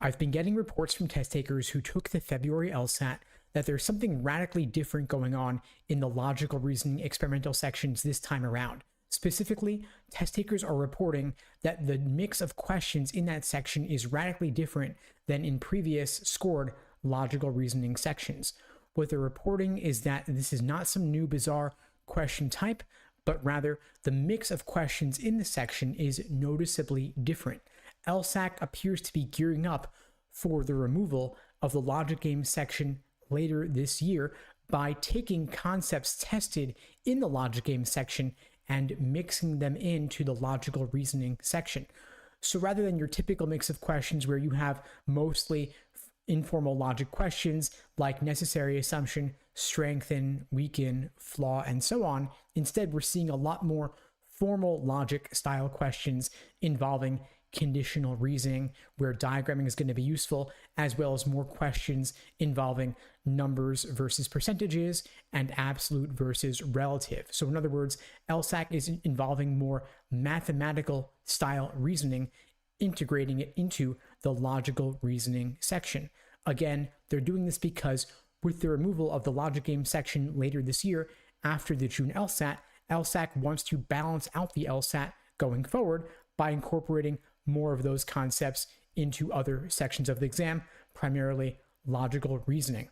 I've been getting reports from test takers who took the February LSAT that there's something radically different going on in the logical reasoning experimental sections this time around. Specifically, test takers are reporting that the mix of questions in that section is radically different than in previous scored logical reasoning sections. What they're reporting is that this is not some new bizarre question type, but rather the mix of questions in the section is noticeably different. LSAC appears to be gearing up for the removal of the logic game section later this year by taking concepts tested in the logic game section and mixing them into the logical reasoning section. So rather than your typical mix of questions where you have mostly informal logic questions like necessary assumption, strengthen, weaken, flaw, and so on, instead we're seeing a lot more formal logic style questions involving conditional reasoning, where diagramming is going to be useful, as well as more questions involving numbers versus percentages and absolute versus relative. So in other words, LSAC is involving more mathematical style reasoning, integrating it into the logical reasoning section. Again, they're doing this because with the removal of the logic game section later this year, after the June LSAT, LSAC wants to balance out the LSAT going forward by incorporating more of those concepts into other sections of the exam, primarily logical reasoning.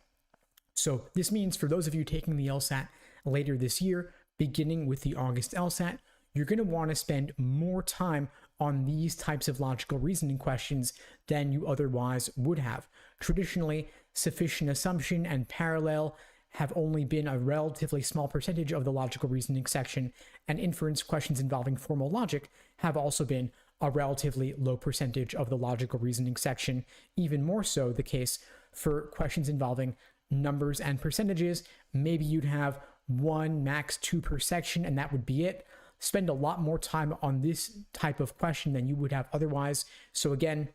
So this means for those of you taking the LSAT later this year, beginning with the August LSAT, you're going to want to spend more time on these types of logical reasoning questions than you otherwise would have. Traditionally, sufficient assumption and parallel have only been a relatively small percentage of the logical reasoning section, and inference questions involving formal logic have also been a relatively low percentage of the logical reasoning section, even more so the case for questions involving numbers and percentages. Maybe you'd have 1, max 2 per section, and that would be it. Spend a lot more time on this type of question than you would have otherwise. So again,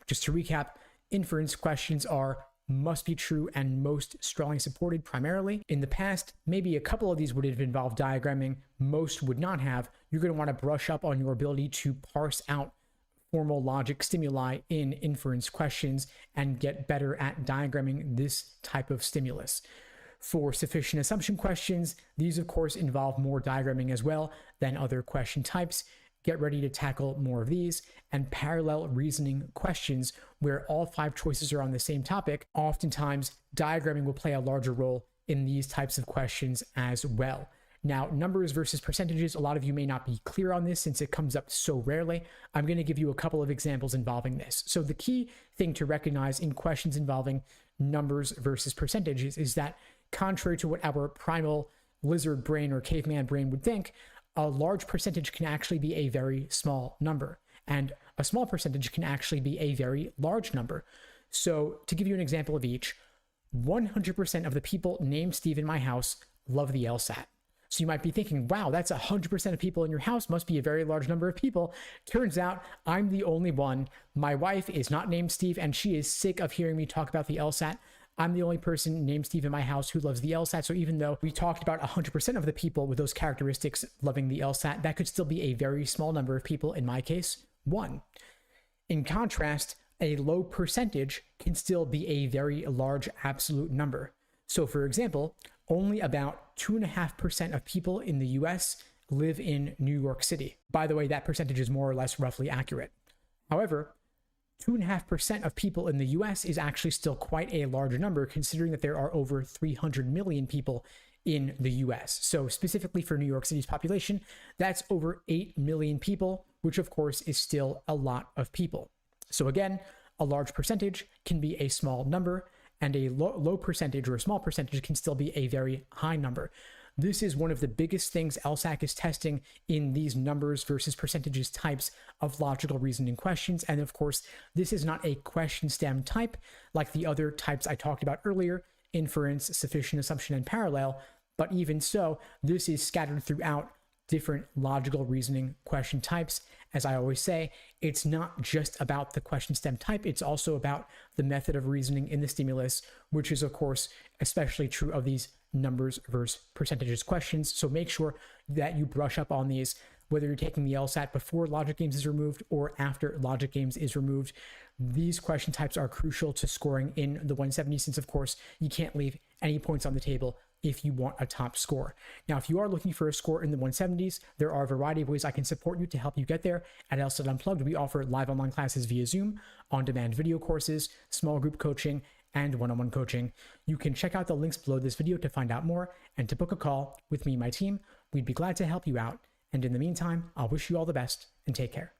just to recap, inference questions must be true and most strongly supported primarily. In the past, maybe a couple of these would have involved diagramming, most would not have. You're going to want to brush up on your ability to parse out formal logic stimuli in inference questions and get better at diagramming this type of stimulus. For sufficient assumption questions, these of course involve more diagramming as well than other question types. Get ready to tackle more of these. And parallel reasoning questions, where all 5 choices are on the same topic, oftentimes diagramming will play a larger role in these types of questions as well. Now, numbers versus percentages, a lot of you may not be clear on this since it comes up so rarely. I'm going to give you a couple of examples involving this. So the key thing to recognize in questions involving numbers versus percentages is that, contrary to what our primal lizard brain or caveman brain would think, a large percentage can actually be a very small number, and a small percentage can actually be a very large number. So to give you an example of each, 100% of the people named Steve in my house love the LSAT. So you might be thinking, wow, that's 100% of people in your house, must be a very large number of people. Turns out I'm the only one. My wife is not named Steve, and she is sick of hearing me talk about the LSAT. I'm the only person named Steve in my house who loves the LSAT. So even though we talked about 100% of the people with those characteristics loving the LSAT, that could still be a very small number of people, in my case, 1. In contrast, a low percentage can still be a very large absolute number. So for example, only about 2.5% of people in the US live in New York City. By the way, that percentage is more or less roughly accurate. However, 2.5% of people in the US is actually still quite a large number, considering that there are over 300 million people in the US. So specifically for New York City's population, that's over 8 million people, which of course is still a lot of people. So again, a large percentage can be a small number, and a low percentage or a small percentage can still be a very high number. This is one of the biggest things LSAC is testing in these numbers versus percentages types of logical reasoning questions. And of course, this is not a question stem type like the other types I talked about earlier, inference, sufficient assumption, and parallel. But even so, this is scattered throughout different logical reasoning question types. As I always say, it's not just about the question stem type, it's also about the method of reasoning in the stimulus, which is of course especially true of these numbers versus percentages questions. So make sure that you brush up on these, whether you're taking the LSAT before logic games is removed or after logic games is removed. These question types are crucial to scoring in the 170, since of course you can't leave any points on the table if you want a top score. Now, if you are looking for a score in the 170s, there are a variety of ways I can support you to help you get there. At LSAT Unplugged, we offer live online classes via Zoom, on-demand video courses, small group coaching, and one-on-one coaching. You can check out the links below this video to find out more and to book a call with me and my team. We'd be glad to help you out. And in the meantime, I'll wish you all the best and take care.